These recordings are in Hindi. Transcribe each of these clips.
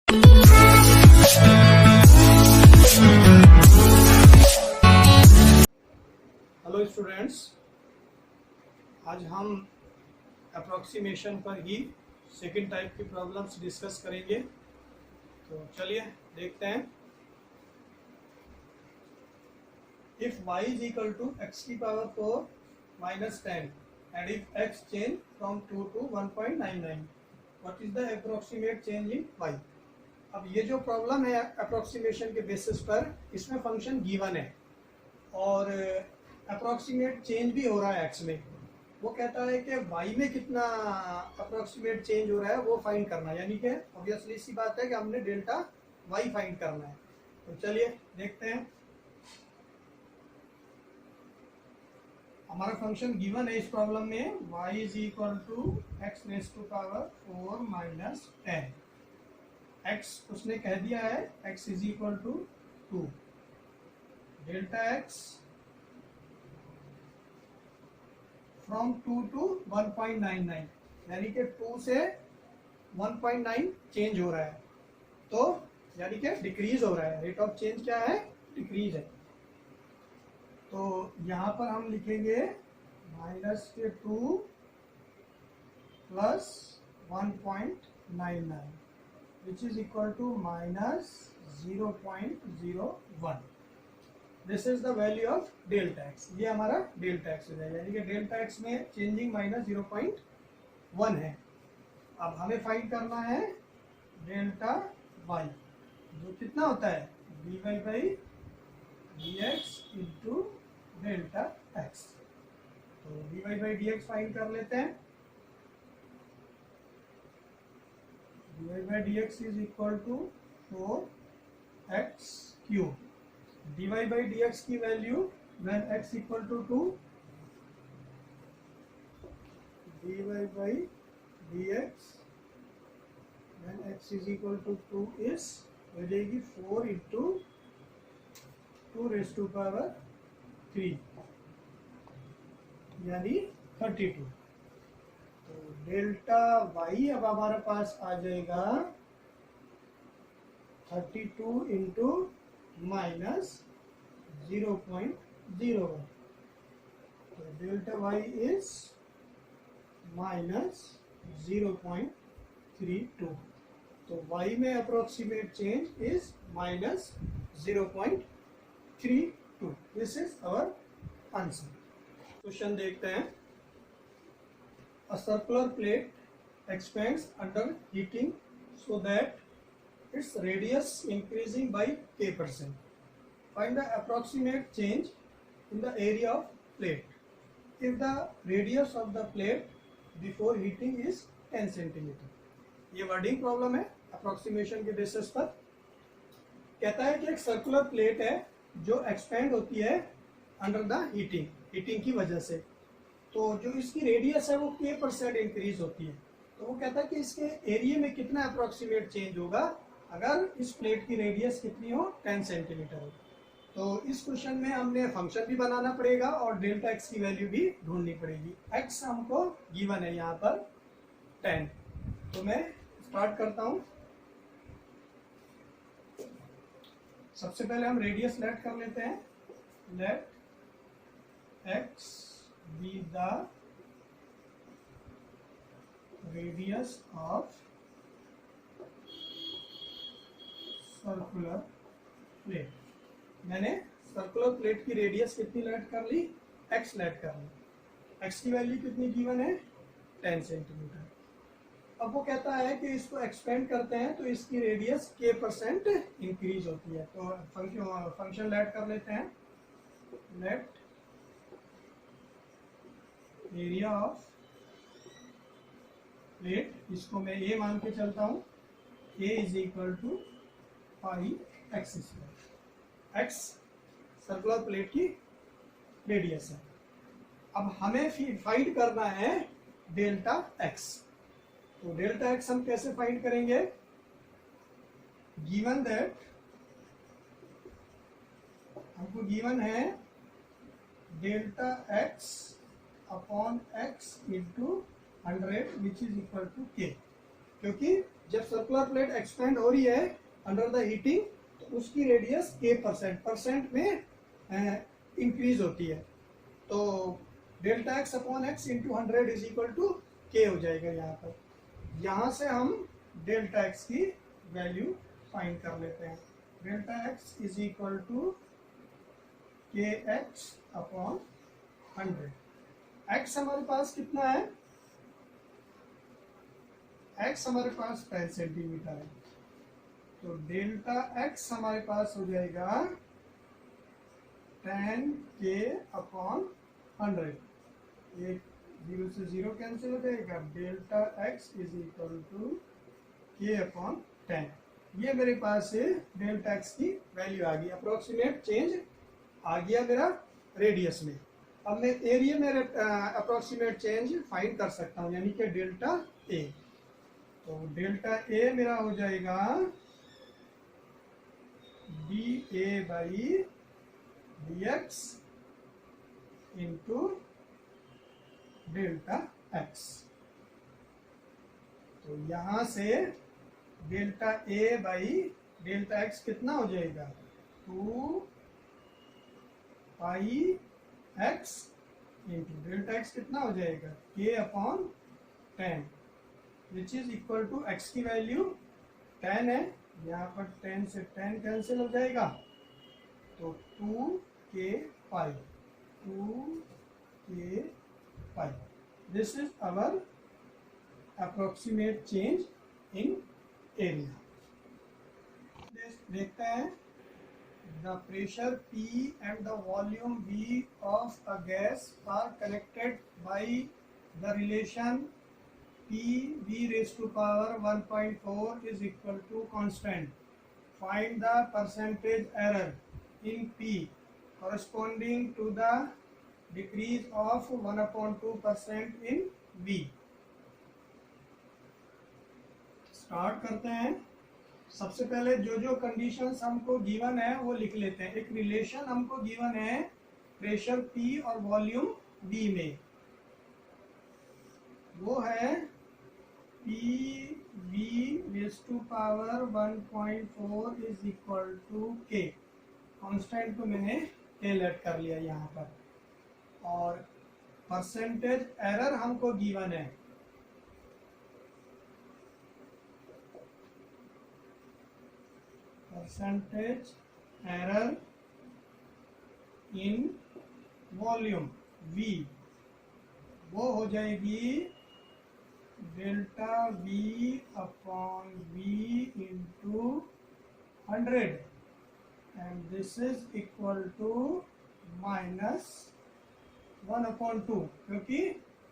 हेलो स्टूडेंट्स, आज हम अप्रोक्सीमेशन पर ही सेकंड टाइप की प्रॉब्लम्स डिस्कस करेंगे। तो चलिए देखते हैं। If y is equal to x की power 4 minus 10 and if x change from 2 to 1.99, what is the approximate change in y। अब ये जो प्रॉब्लम है अप्रोक्सीमेशन के बेसिस पर, इसमें फंक्शन गिवन है और अप्रोक्सीमेट चेंज भी हो रहा है x में। वो कहता है कि y में कितना अप्रोक्सीमेट चेंज हो रहा है वो फाइंड करना है, यानी कि ऑब्वियसली सी बात है कि हमने डेल्टा y फाइंड करना है। तो चलिए देखते हैं। हमारा फंक्शन गिवन है इस प्रॉब्लम में, y is equal to x raise to power 4 minus 10। x उसने कह दिया है x is equal to 2, delta x from 2 to 1.99, यानी कि 2 से 1.9 चेंज हो रहा है, तो यानी कि डिक्रीज हो रहा है। रेट ऑफ चेंज क्या है? डिक्रीज है। तो यहाँ पर हम लिखेंगे माइनस के 2 plus 1.99 which is equal to minus 0.01। This is the value of delta x. ये हमारा डेल्टा एक्स हो जाएगा, यानी कि डेल्टा एक्स में चेंजिंग माइनस 0.1 है। अब हमें फाइंड करना है डेल्टा वाई, जो कितना होता है dy by dx into delta x. तो dy बाई dx फाइंड कर लेते हैं। dy by dx is equal to 4x cube. dy by dx की value when x equal to 2, dy by dx when x is equal to 2 is हो जाएगी 4 इंटू 2 रेज टू पावर 3 यानी 32। तो डेल्टा y अब हमारे पास आ जाएगा 32 इंटू माइनस 0.01। तो डेल्टा y इज माइनस 0.32। तो y में approximate change is minus 0.32। This is our answer. Question देखते हैं। A circular plate expands under heating so that its radius increasing by k%. Find the approximate change in the area of plate if the radius of the plate before heating is 10 centimeter. ये वर्डिंग प्रॉब्लम है अप्रोक्सीमेशन के बेसिस पर। कहता है कि एक सर्कुलर प्लेट है जो एक्सपेंड होती है अंडर द हीटिंग की वजह से। तो जो इसकी रेडियस है वो k% इंक्रीज होती है। तो वो कहता है कि इसके एरिया में कितना अप्रोक्सीमेट चेंज होगा अगर इस प्लेट की रेडियस कितनी हो 10 सेंटीमीटर हो। तो इस क्वेश्चन में हमने फंक्शन भी बनाना पड़ेगा और डेल्टा एक्स की वैल्यू भी ढूंढनी पड़ेगी। एक्स हमको गिवन है यहाँ पर 10। तो मैं स्टार्ट करता हूँ। सबसे पहले हम रेडियस लेट कर लेते हैं। Let x be the radius of circular plate. मैंने सर्कुलर प्लेट की रेडियस कितनी लेट कर ली? x लेट कर ली। x की वैल्यू कितनी गिवन है? 10 सेंटीमीटर। अब वो कहता है कि इसको एक्सपेंड करते हैं तो इसकी रेडियस k% इंक्रीज होती है। तो फंक्शन लेट कर लेते हैं। लेट एरिया ऑफ प्लेट, इसको मैं a मान के चलता हूँ। a is equal to pi x square. X circular plate की रेडियस है। अब हमें फाइंड करना है डेल्टा एक्स। तो डेल्टा एक्स हम कैसे फाइंड करेंगे? गिवन दैट हमको गिवन है delta x upon x into 100 which is equal to k, क्योंकि जब सर्कुलर प्लेट एक्सपेंड हो रही है अंडर द हीटिंग तो उसकी रेडियस k परसेंट में इंक्रीज होती है। तो delta x upon x into 100 is equal to k हो जाएगा यहाँ पर। यहाँ से हम डेल्टा एक्स की वैल्यू फाइंड कर लेते हैं। Delta x is equal to k x upon 100। X हमारे पास कितना है? एक्स हमारे पास 10 सेंटीमीटर है, तो डेल्टा एक्स हमारे पास हो जाएगा 10k अपॉन 100। एक 0 से 0 कैंसिल हो जाएगा। Delta x is equal to k upon 10। ये मेरे पास है डेल्टा एक्स की वैल्यू आ गई। अप्रोक्सीमेट चेंज आ गया मेरा रेडियस में। अब मैं एरिया में अप्रोक्सीमेट चेंज फाइंड कर सकता हूँ, यानी कि डेल्टा ए। तो डेल्टा ए मेरा हो जाएगा d a by d x into delta x. तो यहां से delta a by delta x कितना हो जाएगा? 2 pi x into delta x कितना हो जाएगा? k upon 10, which is equal to x की वैल्यू 10 है, यहाँ पर 10 से 10 कैंसिल हो जाएगा, तो 2k pi 2k pi. This is our approximate change in area. देखते हैं the pressure P and the volume V of a gas are connected by the relation P V raised to power 1.4 is equal to constant. Find the percentage error in P corresponding to the decrease of 1/2% in V. Start करते हैं। सबसे पहले जो जो कंडीशंस हमको गिवन है वो लिख लेते हैं। एक रिलेशन हमको गिवन है प्रेशर P और वॉल्यूम V में, वो है P V raise to power 1.4 is equal to K। Constant को मैंने K लेट कर लिया यहाँ पर, और परसेंटेज एरर हमको गिवन है percentage error in volume V, वो हो जाएगी delta V upon V into 100 and this is equal to -1/2, क्योंकि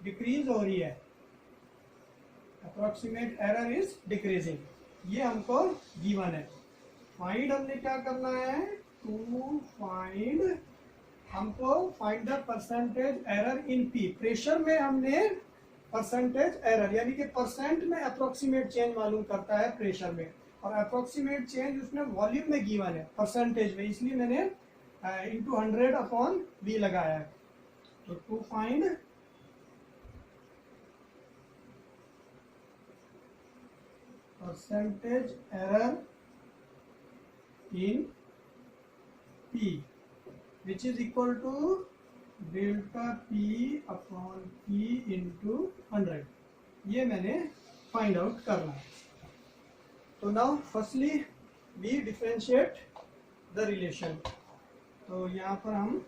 डिक्रीज हो रही है। अप्रोक्सीमेट एरर इज डिक्रीजिंग, ये हमको गिवन है। फाइंड हमने क्या करना है? हमको find the percentage error in P. Pressure में हमने परसेंटेज एरर यानी कि परसेंट में अप्रोक्सीमेट चेंज मालूम करता है प्रेशर में, और अप्रोक्सीमेट चेंज उसमें वॉल्यूम में गिवन है परसेंटेज में, इसलिए मैंने इंटू 100 अपॉन वी लगाया है। तो to find percentage error in P which is equal to delta P upon P into 100, ये मैंने फाइंड आउट करना है। तो now firstly we differentiate the relation। तो यहाँ पर हम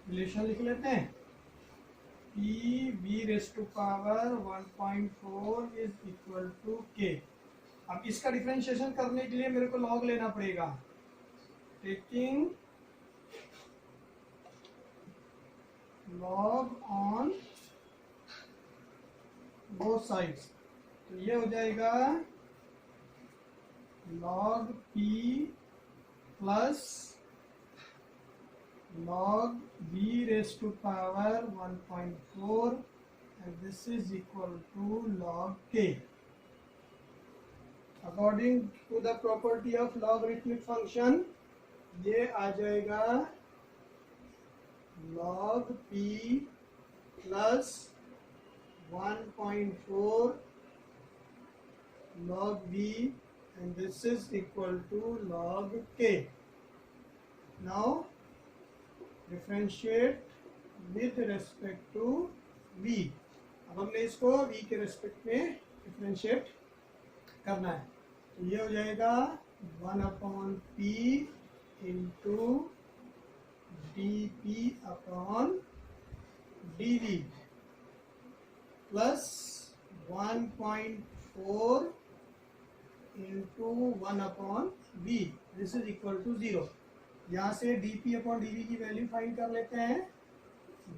रिलेशन लिख लेते हैं। P V raised to power 1.4 is equal to K। अब इसका डिफरेंशिएशन करने के लिए मेरे को लॉग लेना पड़ेगा। Taking log on both sides, तो ये हो जाएगा log P plus log V raised to power 1.4 and this is equal to log K। According to the property of logarithmic function, ये आ जाएगा log P plus 1.4 log V, and this is equal to log K. Now differentiate with respect to V. अब हमने इसको V के रेस्पेक्ट में डिफरेंशिएट करना है, तो ये हो जाएगा 1/p into dp upon dv plus 1.4 into 1/v, this is equal to 0। यहाँ से dp अपॉन dv की वैल्यू फाइंड कर लेते हैं,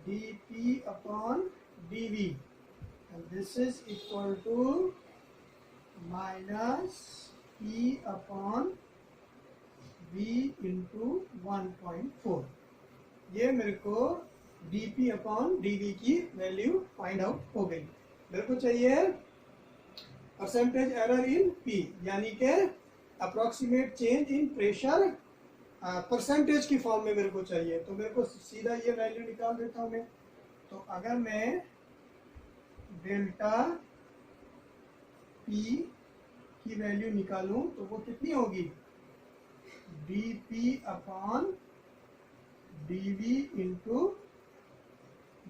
dp upon dv, and this is equal to minus p upon v into 1.4। ये मेरे को dp अपॉन dv की वैल्यू फाइंड आउट हो गई। मेरे को चाहिए परसेंटेज एरर इन p, यानी के अप्रोक्सीमेट चेंज इन प्रेशर परसेंटेज की फॉर्म में मेरे को चाहिए। तो मेरे को सीधा ये वैल्यू निकाल देता हूँ मैं। तो अगर मैं डेल्टा P की वैल्यू निकालूं तो वो कितनी होगी, dP upon dV into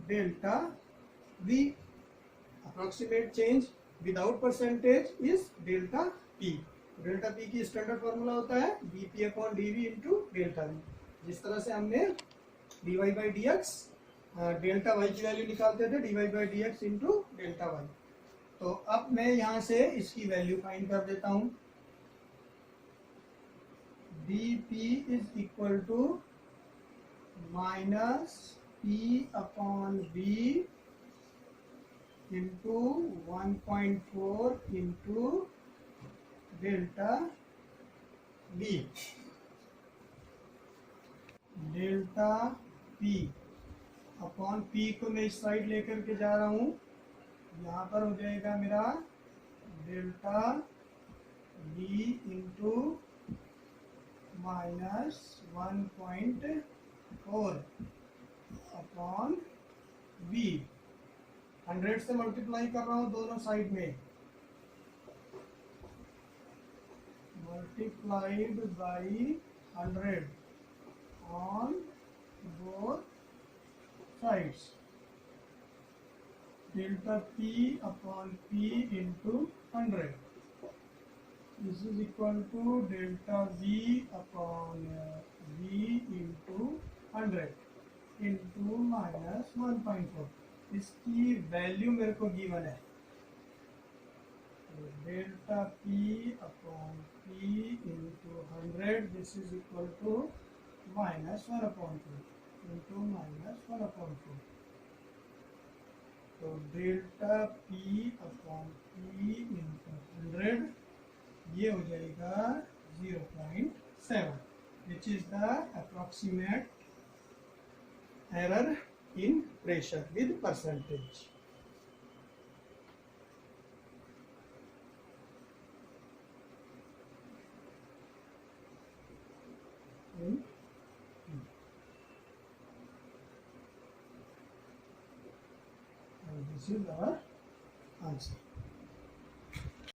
delta V। Approximate change without percentage is delta P। Delta P की स्टैंडर्ड फॉर्मूला होता है dP upon dV into delta V। जिस तरह से हमने dy by dx delta y की वैल्यू निकालते थे, dy by dx into delta y। तो अब मैं यहाँ से इसकी वैल्यू फाइंड कर देता हूँ। dp is equal to minus p upon v into 1.4 into delta v। Delta p upon p को मैं इस साइड लेकर के जा रहा हूँ, यहाँ पर हो जाएगा मेरा delta v into minus 1.4 upon v। 100 से मल्टीप्लाई कर रहा हूँ दोनों साइड में, multiplied by 100 on both sides, delta P upon P into 100, this is equal to delta V upon V into 100 into minus 1.4। इसकी वैल्यू मेरे को गिवन है, delta P upon P into 100, this is equal to minus 1/2 into minus 1/4। तो delta P upon P into 100 ये हो जाएगा 0.7, which is the approximate error in pressure with percentage. This is our answer.